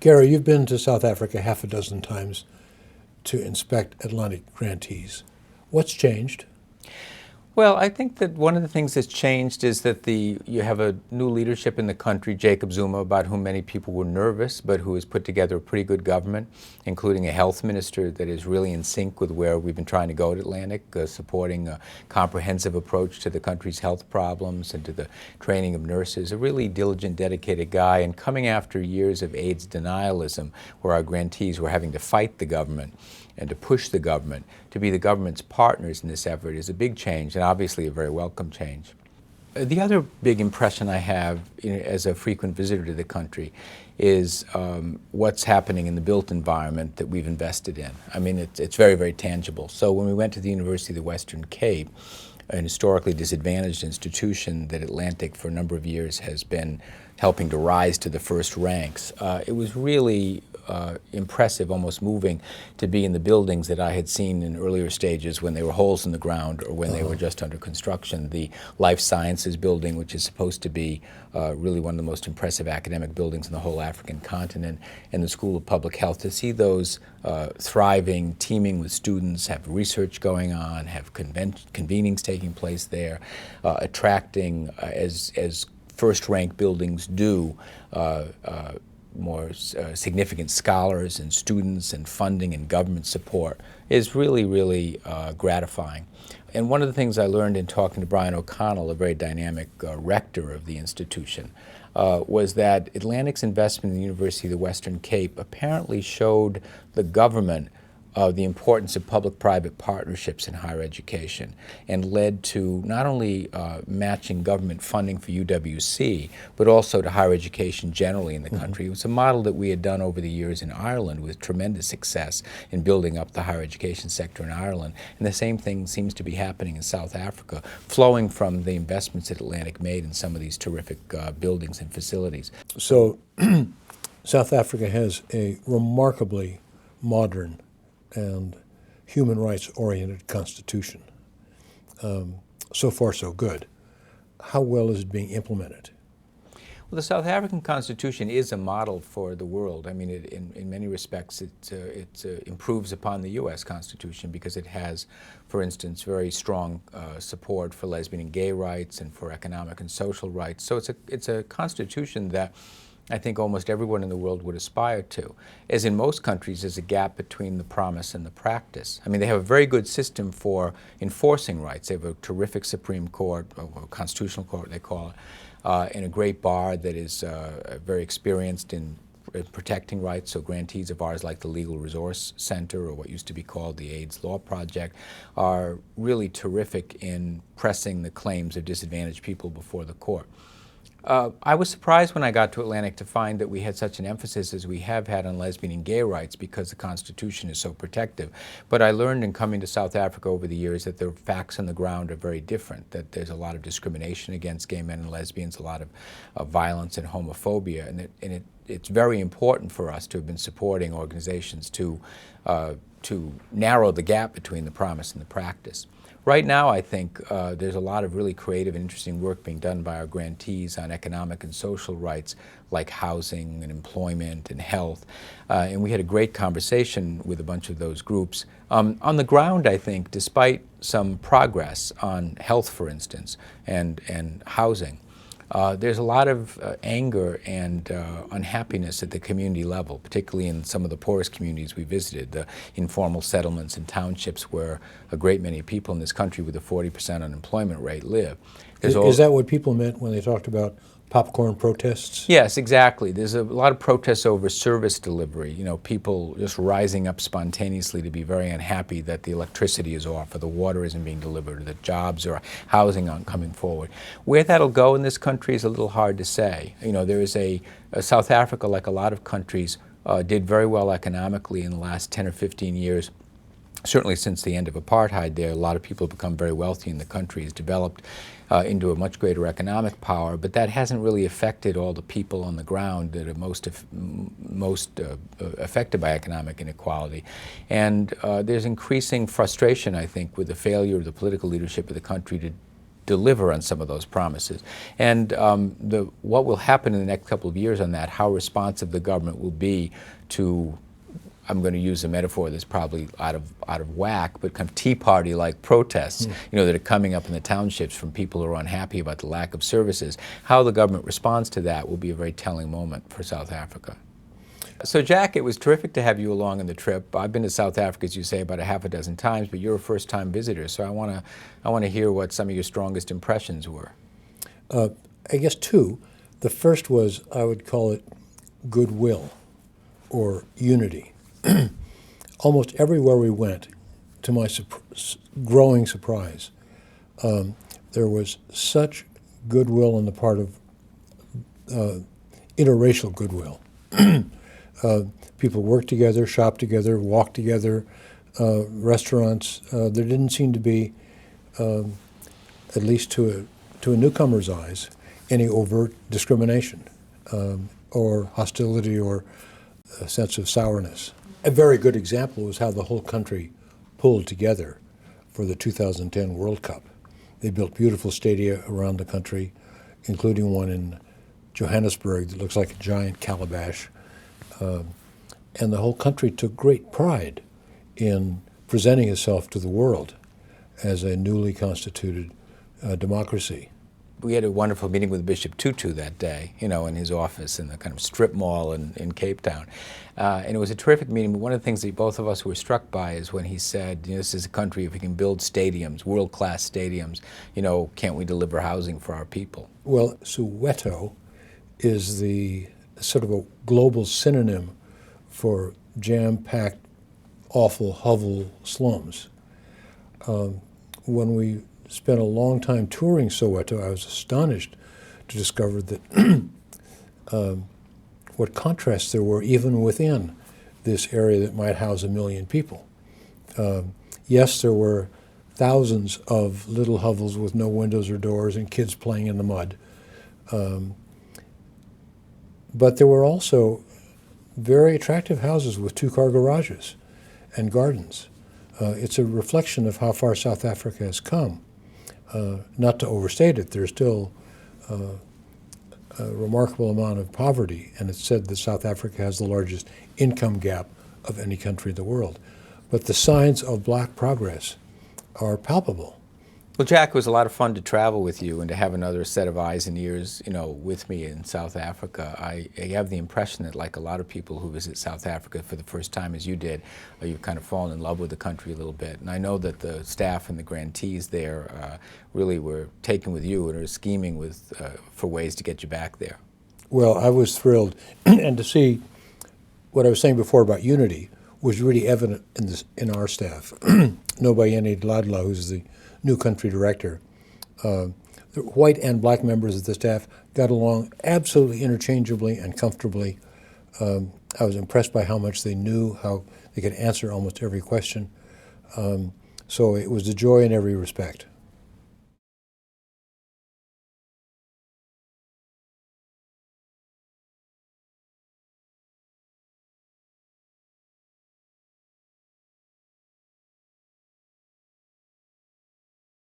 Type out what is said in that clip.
Gary, you've been to South Africa half a dozen times to inspect Atlantic grantees. What's changed? Well, I think that one of the things that's changed is that you have a new leadership in the country, Jacob Zuma, about whom many people were nervous, but who has put together a pretty good government, including a health minister that is really in sync with where we've been trying to go at Atlantic, supporting a comprehensive approach to the country's health problems and to the training of nurses. A really diligent, dedicated guy, and coming after years of AIDS denialism, where our grantees were having to fight the government and to push the government to be the government's partners in this effort is a big change, and obviously a very welcome change. The other big impression I have as a frequent visitor to the country is what's happening in the built environment that we've invested in. I mean, it's very, very tangible. So when we went to the University of the Western Cape, an historically disadvantaged institution that Atlantic for a number of years has been helping to rise to the first ranks, it was really impressive, almost moving, to be in the buildings that I had seen in earlier stages when they were holes in the ground or when they were just under construction. The Life Sciences building, which is supposed to be really one of the most impressive academic buildings in the whole African continent, and the School of Public Health. To see those thriving, teeming with students, have research going on, have convenings taking place there, attracting, as first-rank buildings do, more significant scholars and students and funding and government support is really, really gratifying. And one of the things I learned in talking to Brian O'Connell, a very dynamic rector of the institution, was that Atlantic's investment in the University of the Western Cape apparently showed the government the importance of public-private partnerships in higher education, and led to not only matching government funding for UWC, but also to higher education generally in the country. It was a model that we had done over the years in Ireland with tremendous success in building up the higher education sector in Ireland. And the same thing seems to be happening in South Africa, flowing from the investments that Atlantic made in some of these terrific buildings and facilities. So South Africa has a remarkably modern and human rights-oriented constitution. So far, so good. How well is it being implemented? Well, the South African Constitution is a model for the world. I mean, in many respects, it improves upon the U.S. Constitution because it has, for instance, very strong support for lesbian and gay rights and for economic and social rights. So it's a constitution that I think almost everyone in the world would aspire to. As in most countries, there's a gap between the promise and the practice. I mean, they have a very good system for enforcing rights. They have a terrific Supreme Court, or Constitutional Court they call it, and a great bar that is very experienced in protecting rights. So grantees of ours, like the Legal Resource Center, or what used to be called the AIDS Law Project, are really terrific in pressing the claims of disadvantaged people before the court. I was surprised when I got to Atlantic to find that we had such an emphasis as we have had on lesbian and gay rights because the Constitution is so protective. But I learned in coming to South Africa over the years that the facts on the ground are very different, that there's a lot of discrimination against gay men and lesbians, a lot of violence and homophobia, and it's very important for us to have been supporting organizations to narrow the gap between the promise and the practice. Right now, I think there's a lot of really creative and interesting work being done by our grantees on economic and social rights like housing and employment and health. And we had a great conversation with a bunch of those groups. On the ground, I think, despite some progress on health, for instance, and housing, there's a lot of anger and unhappiness at the community level, particularly in some of the poorest communities we visited, the informal settlements and townships where a great many people in this country with a 40% unemployment rate live. Is that what people meant when they talked about popcorn protests? Yes, exactly. There's a lot of protests over service delivery. You know, people just rising up spontaneously to be very unhappy that the electricity is off, or the water isn't being delivered, or the jobs or housing aren't coming forward. Where that'll go in this country is a little hard to say. You know, there is South Africa, like a lot of countries, did very well economically in the last 10 or 15 years. Certainly since the end of apartheid there, a lot of people have become very wealthy in the country, has developed into a much greater economic power, but that hasn't really affected all the people on the ground that are most affected by economic inequality. And there's increasing frustration, I think, with the failure of the political leadership of the country to deliver on some of those promises. And what will happen in the next couple of years on that, how responsive the government will be to, I'm going to use a metaphor that's probably out of whack, but kind of Tea Party-like protests, that are coming up in the townships from people who are unhappy about the lack of services. How the government responds to that will be a very telling moment for South Africa. So Jack, it was terrific to have you along on the trip. I've been to South Africa, as you say, about a half a dozen times, but you're a first-time visitor, so I want to hear what some of your strongest impressions were. I guess two. The first was, I would call it goodwill or unity. Almost everywhere we went, to my growing surprise, there was such goodwill on the part of interracial goodwill. People worked together, shopped together, walked together, restaurants. There didn't seem to be, at least to a newcomer's eyes, any overt discrimination or hostility or a sense of sourness. A very good example was how the whole country pulled together for the 2010 World Cup. They built beautiful stadia around the country, including one in Johannesburg that looks like a giant calabash. And the whole country took great pride in presenting itself to the world as a newly constituted democracy. We had a wonderful meeting with Bishop Tutu that day, in his office in the kind of strip mall in Cape Town. And it was a terrific meeting, but one of the things that both of us were struck by is when he said, this is a country, if we can build stadiums, world-class stadiums, can't we deliver housing for our people? Well, Soweto is the sort of a global synonym for jam-packed, awful hovel slums. When we spent a long time touring Soweto, I was astonished to discover that what contrasts there were even within this area that might house 1 million people. Yes, there were thousands of little hovels with no windows or doors and kids playing in the mud. But there were also very attractive houses with 2-car garages and gardens. It's a reflection of how far South Africa has come. Not to overstate it, there's still a remarkable amount of poverty, and it's said that South Africa has the largest income gap of any country in the world. But the signs of black progress are palpable. Well, Jack, it was a lot of fun to travel with you and to have another set of eyes and ears, with me in South Africa. I have the impression that, like a lot of people who visit South Africa for the first time, as you did, you've kind of fallen in love with the country a little bit. And I know that the staff and the grantees there really were taken with you and are scheming for ways to get you back there. Well, I was thrilled, and to see what I was saying before about unity was really evident in our staff. Nobayeni Dladla, who's the new country director, the white and black members of the staff got along absolutely interchangeably and comfortably. I was impressed by how much they knew, how they could answer almost every question. So it was a joy in every respect.